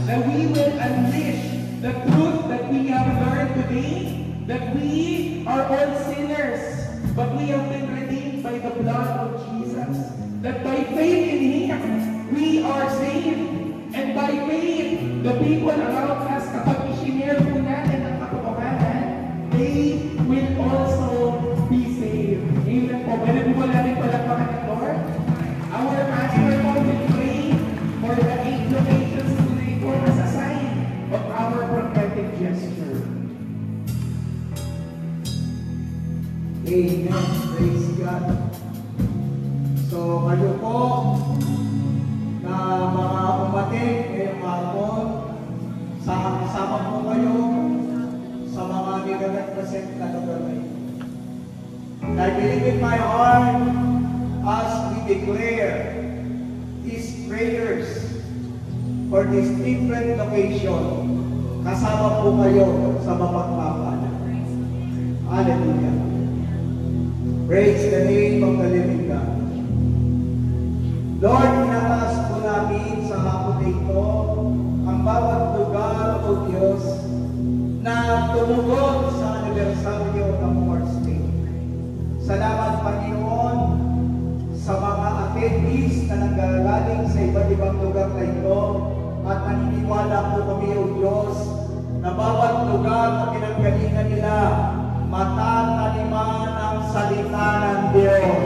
that we will unleash the truth that we have learned today, that we are all sinners, but we have been redeemed by the blood of Jesus. That by faith in Him, we are saved. And by faith, the people around us, kapag i-share po natin ang katotohanan, they will also be saved. Amen po. Pwede po ba natin palakpakan ng Lord? Our pastor po will pray for the 8 locations today for as a sign of our prophetic gesture. Amen. Praise God. So, kayo po na mga umating ngayong hapon, kasama po kayo sa mga nire-represent na lugar na ito. I believe in my heart as we declare these prayers for this different location, kasama po kayo sa mapagpapala. Hallelujah. Praise the name of the living God. Lord, inataas po namin sa hapon na ito ang bawat lugar o Diyos na tumugon sa anibersaryo ng Mormon Day. Salamat, Panginoon, sa mga attendees na nanggagaling sa iba't ibang lugar na ito at naniniwala po kami, O Diyos, na bawat lugar na pinanggalingan nila matataliman ang salita ng Diyos.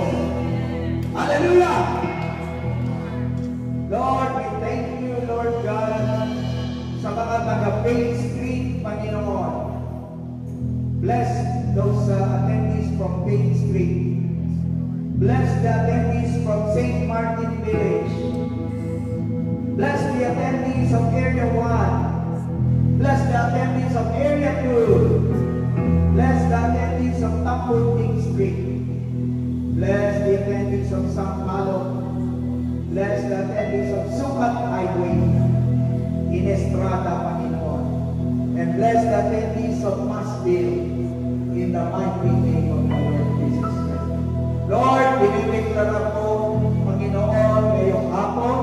Hallelujah! Lord, we thank you, Lord God, sa mga taga-Payne Street, Panginoon. Bless those attendees from Payne Street. Bless the attendees from St. Martin Village. Bless the attendees of Area 1. Bless the attendees of Area 2. Bless the attendees of Tampulting Street. Bless the attendees of St. Malo. Bless the attendees of Sukat Highway in Estrada, Panginoon. And bless the attendees of Masville in the mighty name of the Lord Jesus Christ. Lord, dinideklara po, Panginoon, ngayong hapon,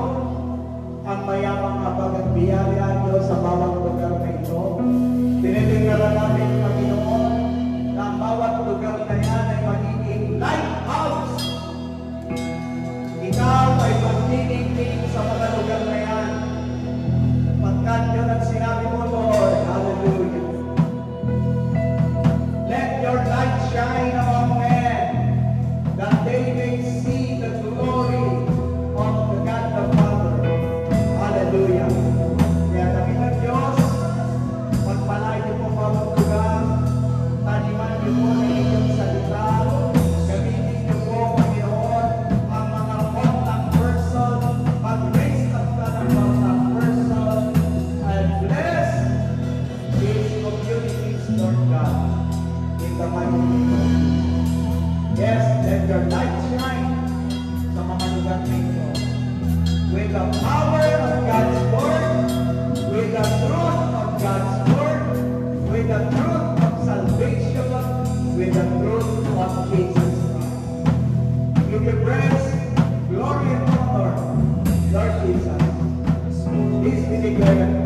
ang mayamang habag at biyaya niyo sa bawat lugar na ito. Dinideklara namin, Panginoon, na ang bawat lugar na yan ay magiging lighthouse. Ikaw ay magniningning sa mga lugar na yan. Pagkat yun ang sinabi mo, Lord. Hallelujah. Let your light shine among men, that they may see the glory of the God the Father. Hallelujah. Kaya kami ng Diyos, pagpalain niyo po bawat lugar, taniman niyo po ng inyong salita, gamitin niyo po, Panginoon, ang mga contact person, mag-raise up ka ng contact person, and bless these communities, Lord God, in the mighty name of Jesus. Yes, let your light shine sa mga lugar na ito. With the power of God's Word, with the truth of God's Word, with the truth of salvation, with the truth of Jesus Christ. Give you praise, glory, and honor, Lord Jesus. This we declare.